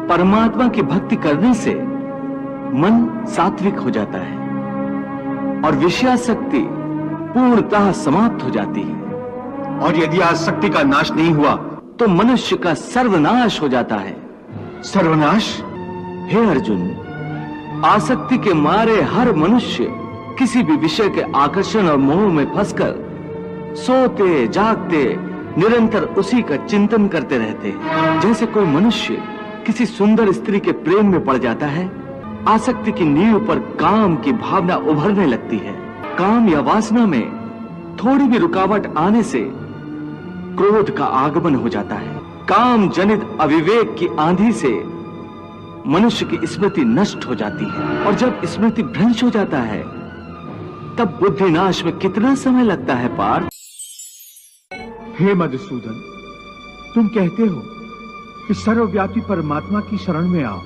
परमात्मा की भक्ति करने से मन सात्विक हो जाता है और विषयासक्ति पूर्णतः समाप्त हो जाती है। और यदि आसक्ति का नाश नहीं हुआ तो मनुष्य का सर्वनाश हो जाता है। सर्वनाश? हे अर्जुन, आसक्ति के मारे हर मनुष्य किसी भी विषय के आकर्षण और मोह में फंसकर सोते जागते निरंतर उसी का चिंतन करते रहते हैं। जैसे कोई मनुष्य किसी सुंदर स्त्री के प्रेम में पड़ जाता है, आसक्ति की नींव पर काम की भावना उभरने लगती है। काम या वासना में थोड़ी भी रुकावट आने से क्रोध का आगमन हो जाता है। काम जनित अविवेक की आंधी से मनुष्य की स्मृति नष्ट हो जाती है और जब स्मृति भ्रंश हो जाता है तब बुद्धि नाश में कितना समय लगता है पार्थ? हे मधुसूदन, तुम कहते हो कि सर्वव्यापी परमात्मा की शरण में आओ,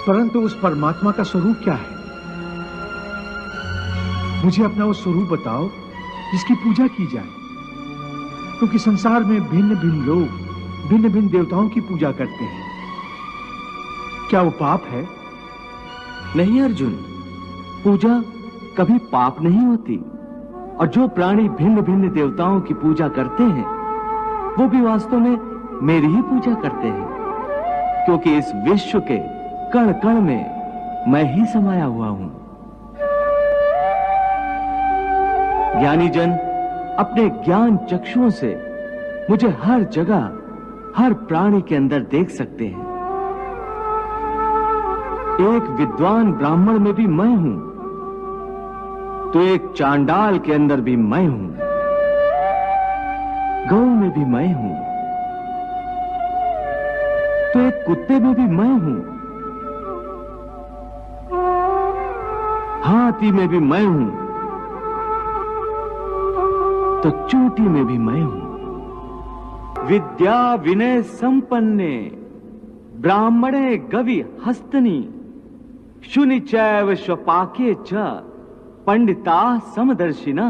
परंतु उस परमात्मा का स्वरूप क्या है? मुझे अपना वो स्वरूप बताओ जिसकी पूजा की जाए, क्योंकि संसार में भिन्न भिन्न लोग भिन्न भिन्न देवताओं की पूजा करते हैं। क्या वो पाप है? नहीं अर्जुन, पूजा कभी पाप नहीं होती और जो प्राणी भिन्न भिन्न देवताओं की पूजा करते हैं वो भी वास्तव में मेरी ही पूजा करते हैं, क्योंकि इस विश्व के कण कण में मैं ही समाया हुआ हूं। ज्ञानी जन अपने ज्ञान चक्षुओं से मुझे हर जगह हर प्राणी के अंदर देख सकते हैं। एक विद्वान ब्राह्मण में भी मैं हूं तो एक चांडाल के अंदर भी मैं हूं, गौ में भी मैं हूं तो एक कुत्ते में भी मैं हूं, हाथी में भी मैं हूं तो चूंटी में भी मैं हूं। विद्या विनय संपन्ने ब्राह्मणे गवि हस्तनी शुनि चैव स्वपाके च पंडिता समदर्शिना।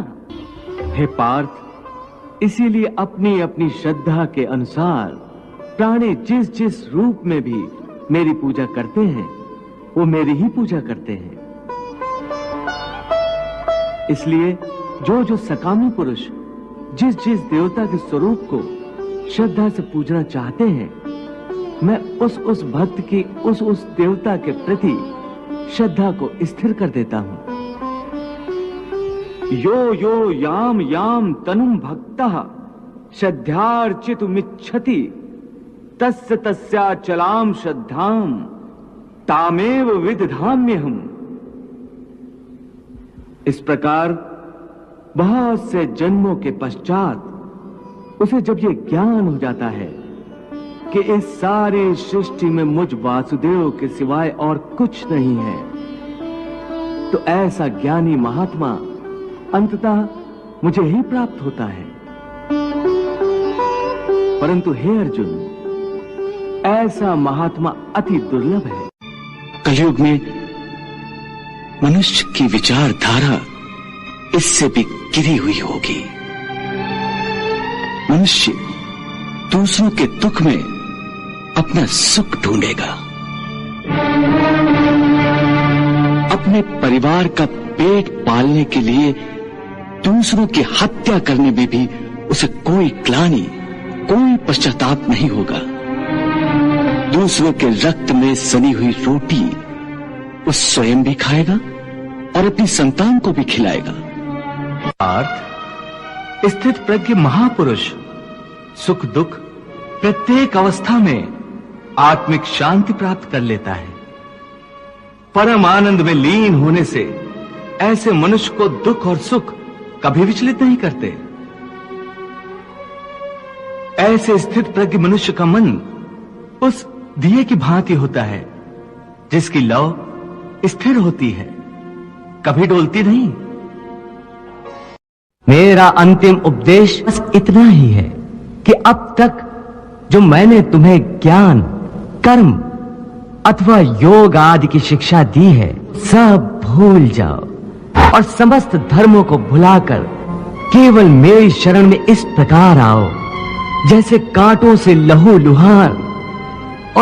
हे पार्थ, इसीलिए अपनी अपनी श्रद्धा के अनुसार प्राणी जिस जिस रूप में भी मेरी पूजा करते हैं वो मेरी ही पूजा करते हैं। इसलिए जो जो सकामी पुरुष जिस जिस देवता के स्वरूप को श्रद्धा से पूजना चाहते हैं, मैं उस भक्त की उस देवता के प्रति श्रद्धा को स्थिर कर देता हूं। यो यो याम याम तनुम भक्तः श्रद्धार्चितुमिच्छति तस्य तस्याचलाम श्रद्धाम तामेव विदधाम्यहम्। इस प्रकार बहुत से जन्मों के पश्चात उसे जब ये ज्ञान हो जाता है कि इस सारी सृष्टि में मुझ वासुदेव के सिवाय और कुछ नहीं है, तो ऐसा ज्ञानी महात्मा अंततः मुझे ही प्राप्त होता है। परंतु हे अर्जुन, ऐसा महात्मा अति दुर्लभ है। कलयुग में मनुष्य की विचारधारा इससे भी गिरी हुई होगी। मनुष्य दूसरों के दुख में अपना सुख ढूंढेगा, अपने परिवार का पेट पालने के लिए दूसरों की हत्या करने में भी उसे कोई ग्लानि, कोई पश्चाताप नहीं होगा। दूसरों के रक्त में सनी हुई रोटी वो स्वयं भी खाएगा और अपनी संतान को भी खिलाएगा। अर्थ स्थित प्रज्ञ महापुरुष सुख दुख प्रत्येक अवस्था में आत्मिक शांति प्राप्त कर लेता है। परम आनंद में लीन होने से ऐसे मनुष्य को दुख और सुख कभी विचलित नहीं करते। ऐसे स्थित प्रज्ञ मनुष्य का मन उस दिए की भांति होता है जिसकी लौ स्थिर होती है, कभी डोलती नहीं। मेरा अंतिम उपदेश बस इतना ही है कि अब तक जो मैंने तुम्हें ज्ञान, कर्म अथवा योग आदि की शिक्षा दी है, सब भूल जाओ और समस्त धर्मों को भुलाकर केवल मेरी शरण में इस प्रकार आओ जैसे कांटों से लहू लुहान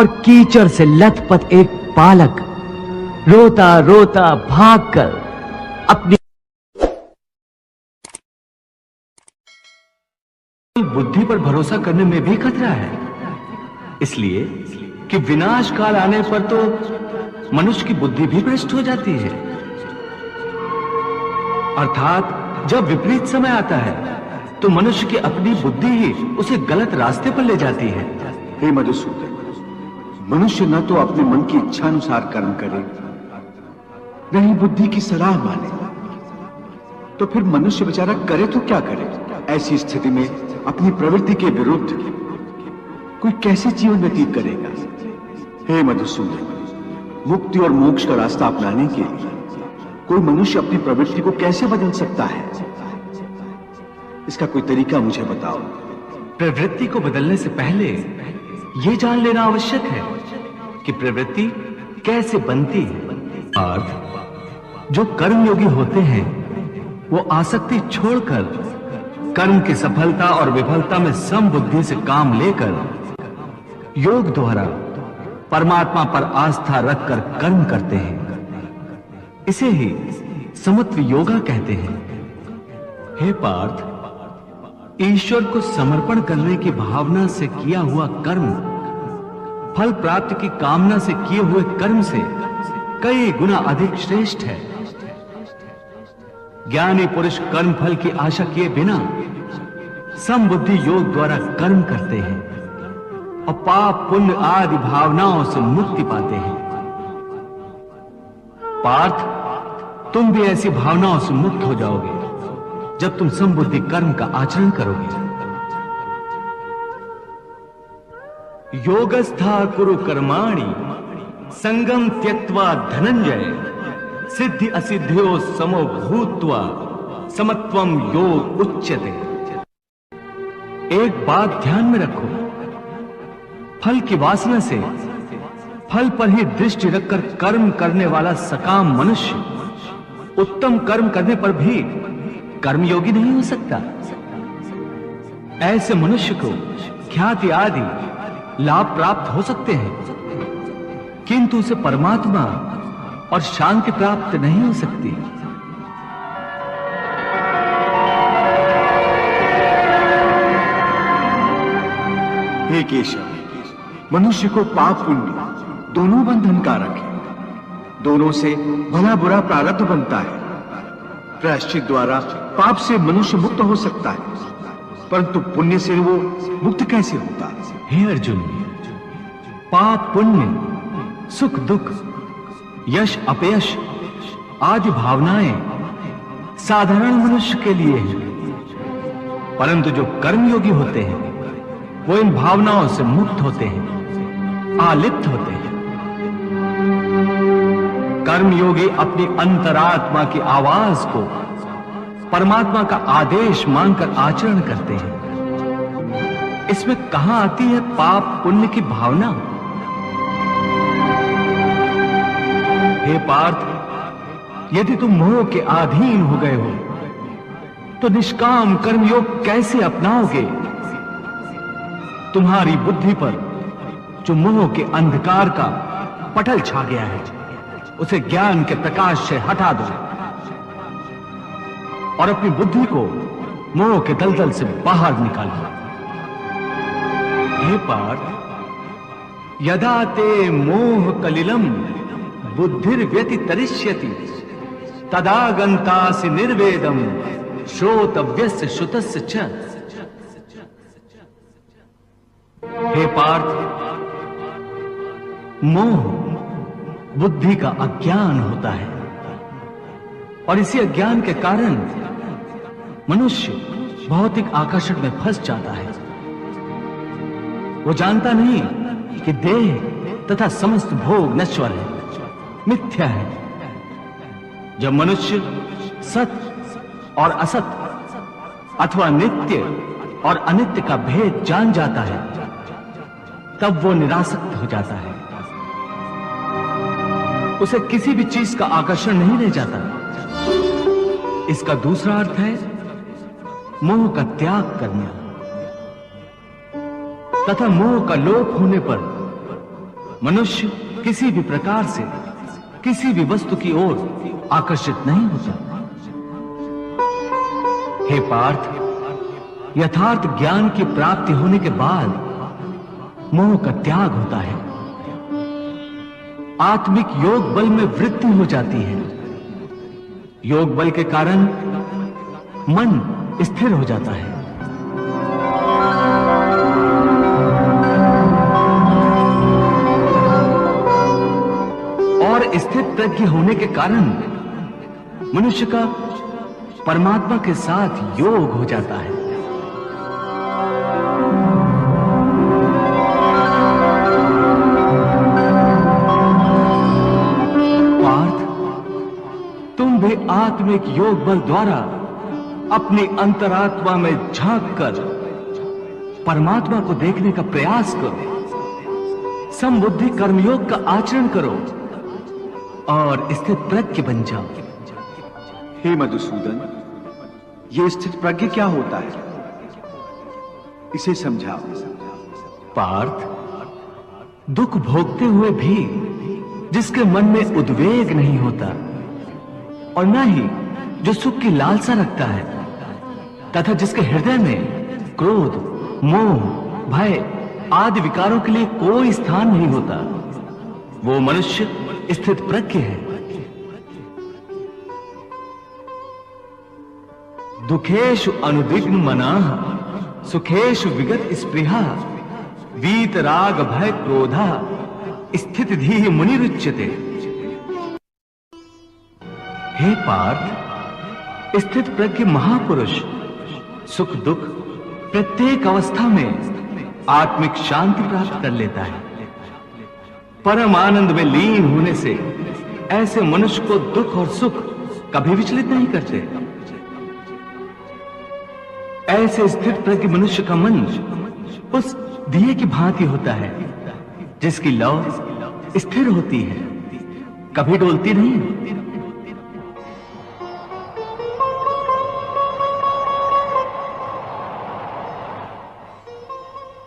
और कीचड़ से लथपथ एक बालक रोता रोता भागकर अपनी बुद्धि पर भरोसा करने में भी खतरा है, इसलिए कि विनाश काल आने पर तो मनुष्य की बुद्धि भी भ्रष्ट हो जाती है। अर्थात जब विपरीत समय आता है तो मनुष्य की अपनी बुद्धि ही उसे गलत रास्ते पर ले जाती है। हे मधुसूदन, मनुष्य न तो अपने मन की इच्छा अनुसार कर्म करे, न ही बुद्धि की सलाह माने, तो फिर मनुष्य बेचारा करे तो क्या करे? ऐसी स्थिति में अपनी प्रवृत्ति के विरुद्ध कोई कैसे जीवन व्यतीत करेगा? हे मधुसूदन, मुक्ति और मोक्ष का रास्ता अपनाने के लिए कोई मनुष्य अपनी प्रवृत्ति को कैसे बदल सकता है? इसका कोई तरीका मुझे बताओ। प्रवृत्ति को बदलने से पहले यह जान लेना आवश्यक है कि प्रवृत्ति कैसे बनती है। अर्थ, जो कर्मयोगी होते हैं वो आसक्ति छोड़कर कर्म की सफलता और विफलता में समबुद्धि से काम लेकर योग द्वारा परमात्मा पर आस्था रखकर कर्म करते हैं। इसे ही समत्व योगा कहते हैं। हे पार्थ, ईश्वर को समर्पण करने की भावना से किया हुआ कर्म फल प्राप्ति की कामना से किए हुए कर्म से कई गुना अधिक श्रेष्ठ है। ज्ञानी पुरुष कर्म फल की आशा किए बिना समबुद्धि योग द्वारा कर्म करते हैं और पाप पुण्य आदि भावनाओं से मुक्ति पाते हैं। पार्थ, तुम भी ऐसी भावनाओं से मुक्त हो जाओगे जब तुम समबुद्धि कर्म का आचरण करोगे। योगस्था कुरु कर्माणि संगम त्यक्त्वा धनंजय सिद्धि असिद्धियो समो भूत्वा समत्वम योग उच्यते। एक बात ध्यान में रखो, फल की वासना से फल पर ही दृष्टि रखकर कर्म करने वाला सकाम मनुष्य उत्तम कर्म करने पर भी कर्मयोगी नहीं हो सकता। ऐसे मनुष्य को ख्याति आदि लाभ प्राप्त हो सकते हैं, किंतु उसे परमात्मा और शांति प्राप्त नहीं हो सकती। हे केशव, मनुष्य को पाप पुण्य दोनों बंधन कारक है। दोनों से भला बुरा प्रारब्ध बनता है। प्रायश्चित द्वारा पाप से मनुष्य मुक्त हो सकता है, परंतु पुण्य से वो मुक्त कैसे होता? हे अर्जुन, पाप पुण्य, सुख दुख, यश अपयश आदि भावनाएं साधारण मनुष्य के लिए हैं, परंतु जो कर्मयोगी होते हैं वो इन भावनाओं से मुक्त होते हैं, आलिप्त होते हैं। कर्मयोगी अपनी अंतरात्मा की आवाज को परमात्मा का आदेश मानकर आचरण करते हैं। इसमें कहां आती है पाप पुण्य की भावना? हे पार्थ, यदि तुम मोह के अधीन हो गए हो तो निष्काम कर्मयोग कैसे अपनाओगे? तुम्हारी बुद्धि पर जो मोह के अंधकार का पटल छा गया है उसे ज्ञान के प्रकाश से हटा दो और अपनी बुद्धि को मोह के दलदल से बाहर निकालो। हे पार्थ, यदा ते मोह कलिलम बुद्धिर्व्यतितरिष्यति तदा गन्तासि निर्वेदम श्रोतव्यस्य श्रुतस्य च। हे पार्थ, मोह बुद्धि का अज्ञान होता है और इसी अज्ञान के कारण मनुष्य भौतिक आकर्षण में फंस जाता है। वो जानता नहीं कि देह तथा समस्त भोग नश्वर है, मिथ्या है। जब मनुष्य सत और असत अथवा नित्य और अनित्य का भेद जान जाता है तब वो निरासक्त हो जाता है। उसे किसी भी चीज का आकर्षण नहीं रह जाता। इसका दूसरा अर्थ है मोह का त्याग करना तथा मोह का लोप होने पर मनुष्य किसी भी प्रकार से किसी भी वस्तु की ओर आकर्षित नहीं होता। हे पार्थ, यथार्थ ज्ञान की प्राप्ति होने के बाद मोह का त्याग होता है। आत्मिक योग बल में वृद्धि हो जाती है। योग बल के कारण मन स्थिर हो जाता है। और स्थित प्रज्ञ होने के कारण मनुष्य का परमात्मा के साथ योग हो जाता है। पार्थ, तुम भी आत्मिक योग बल द्वारा अपनी अंतरात्मा में झांक कर परमात्मा को देखने का प्रयास करो। समबुद्धि कर्मयोग का आचरण करो और स्थित प्रज्ञ बन जाओ। हे मधुसूदन, ये स्थित प्रज्ञ क्या होता है, इसे समझाओ। पार्थ, दुख भोगते हुए भी जिसके मन में उद्वेग नहीं होता और न ही जो सुख की लालसा रखता है तथा जिसके हृदय में क्रोध, मोह, भय आदि विकारों के लिए कोई स्थान नहीं होता, वो मनुष्य स्थित प्रज्ञ है। दुखेषु अनुद्विग्न मनाः सुखेषु विगत स्पृहा वीत राग भय क्रोधा स्थित धीः मुनिरुच्यते। हे पार्थ, स्थित प्रज्ञ महापुरुष सुख दुख प्रत्येक अवस्था में आत्मिक शांति प्राप्त कर लेता है। परम आनंद में लीन होने से ऐसे मनुष्य को दुख और सुख कभी विचलित नहीं करते। ऐसे स्थित प्रज्ञ मनुष्य का मन उस दिए की भांति होता है जिसकी लौ स्थिर होती है, कभी डोलती नहीं।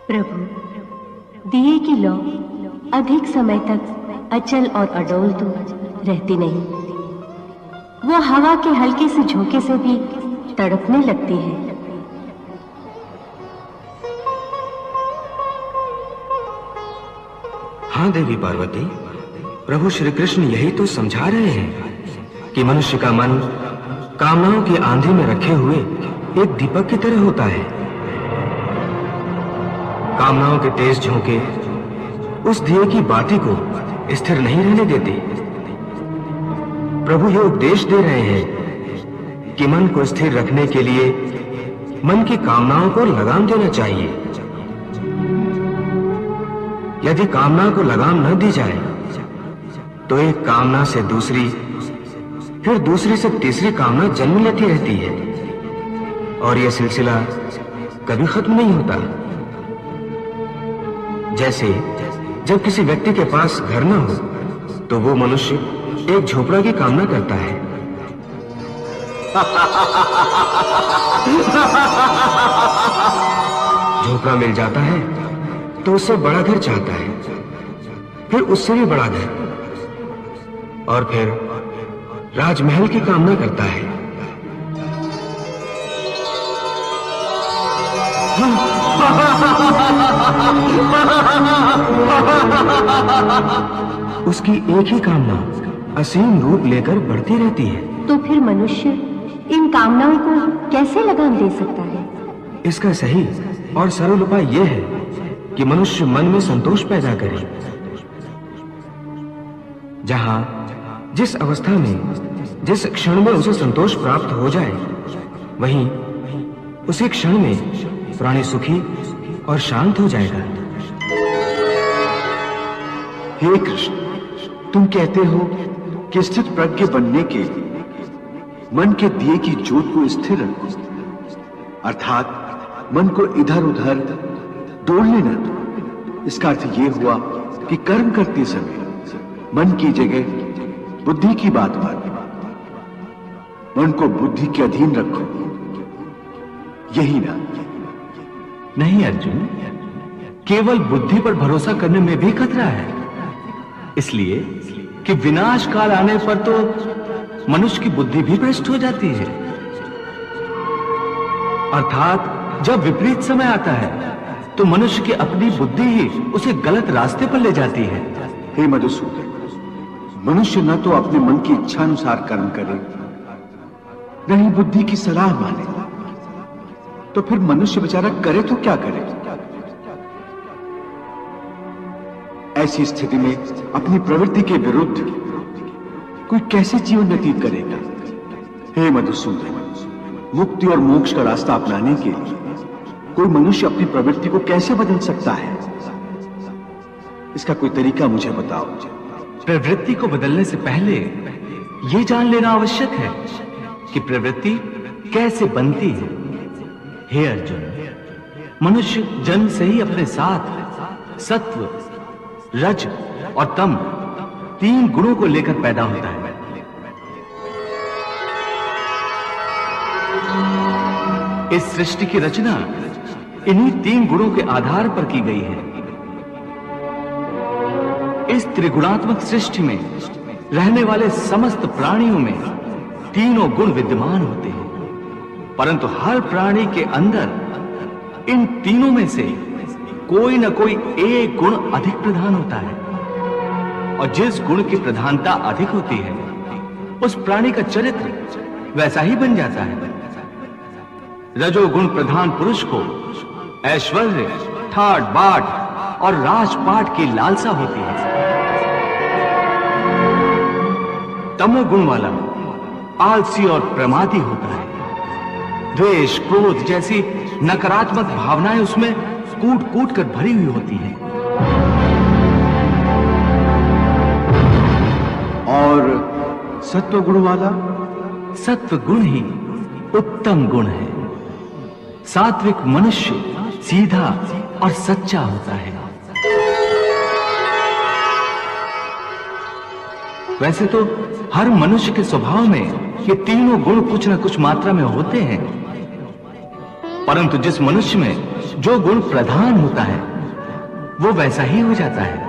प्रभु, दिए की लौ अधिक समय तक अचल और अडोल तो रहती नहीं। वो हवा के हल्के से झोंके से भी तड़पने लगती है। हाँ देवी पार्वती, प्रभु श्री कृष्ण यही तो समझा रहे हैं कि मनुष्य का मन कामनाओं की आंधी में रखे हुए एक दीपक की तरह होता है। कामनाओं के तेज झोंके उस दिए की बाती को स्थिर नहीं रहने देते। प्रभु ये उपदेश दे रहे हैं कि मन को स्थिर रखने के लिए मन की कामनाओं को लगाम देना चाहिए। यदि कामना को लगाम न दी जाए तो एक कामना से दूसरी, फिर दूसरी से तीसरी कामना जन्म लेती रहती है और यह सिलसिला कभी खत्म नहीं होता। जैसे जब किसी व्यक्ति के पास घर न हो तो वो मनुष्य एक झोपड़ा की कामना करता है। झोपड़ा मिल जाता है तो उससे बड़ा घर चाहता है, फिर उससे भी बड़ा घर, और फिर राजमहल की कामना करता है। उसकी एक ही कामना असीम रूप लेकर बढ़ती रहती है। तो फिर मनुष्य इन कामनाओं को कैसे लगाम दे सकता है? इसका सही और सरल उपाय यह है कि मनुष्य मन में संतोष पैदा करे। जहां जिस अवस्था में जिस क्षण में उसे संतोष प्राप्त हो जाए, वहीं उसी क्षण में प्राणी सुखी और शांत हो जाएगा। हे कृष्ण, तुम कहते हो कि स्थित प्रज्ञ बनने के मन के दिए की ज्योत को स्थिर रखो, अर्थात मन को इधर उधर डोलने न दो। इसका अर्थ यह हुआ कि कर्म करते समय मन की जगह बुद्धि की बात मानो, मन को बुद्धि के अधीन रखो, यही ना? नहीं अर्जुन, केवल बुद्धि पर भरोसा करने में भी खतरा है। इसलिए कि विनाश काल आने पर तो मनुष्य की बुद्धि भी भ्रष्ट हो जाती है। अर्थात जब विपरीत समय आता है तो मनुष्य की अपनी बुद्धि ही उसे गलत रास्ते पर ले जाती है। हे मधुसूदन, मनुष्य न तो अपने मन की इच्छानुसार कर्म करे, न ही बुद्धि की सलाह माने, तो फिर मनुष्य बेचारा करे तो क्या करे? ऐसी स्थिति में अपनी प्रवृत्ति के विरुद्ध कोई कैसे जीवन व्यतीत करेगा? हे मधुसूदन, मुक्ति और मोक्ष का रास्ता अपनाने के लिए कोई मनुष्य अपनी प्रवृत्ति को कैसे बदल सकता है? इसका कोई तरीका मुझे बताओ। प्रवृत्ति को बदलने से पहले यह जान लेना आवश्यक है कि प्रवृत्ति कैसे बनती है। हे अर्जुन, मनुष्य जन्म से ही अपने साथ सत्व, रज और तम 3 गुणों को लेकर पैदा होता है। इस सृष्टि की रचना इन्हीं 3 गुणों के आधार पर की गई है। इस त्रिगुणात्मक सृष्टि में रहने वाले समस्त प्राणियों में तीनों गुण विद्यमान होते हैं, परंतु हर प्राणी के अंदर इन तीनों में से कोई न कोई एक गुण अधिक प्रधान होता है, और जिस गुण की प्रधानता अधिक होती है उस प्राणी का चरित्र वैसा ही बन जाता है। रजोगुण प्रधान पुरुष को ऐश्वर्य, ठाट बाट और राजपाट की लालसा होती है। तमोगुण वाला आलसी और प्रमादी होता है। द्वेष, क्रोध जैसी नकारात्मक भावनाएं उसमें कूट कूट कर भरी हुई होती हैं। और सत्व गुण वाला? सत्व गुण ही उत्तम गुण है। सात्विक मनुष्य सीधा और सच्चा होता है। वैसे तो हर मनुष्य के स्वभाव में ये तीनों गुण कुछ न कुछ मात्रा में होते हैं, परंतु जिस मनुष्य में जो गुण प्रधान होता है वो वैसा ही हो जाता है।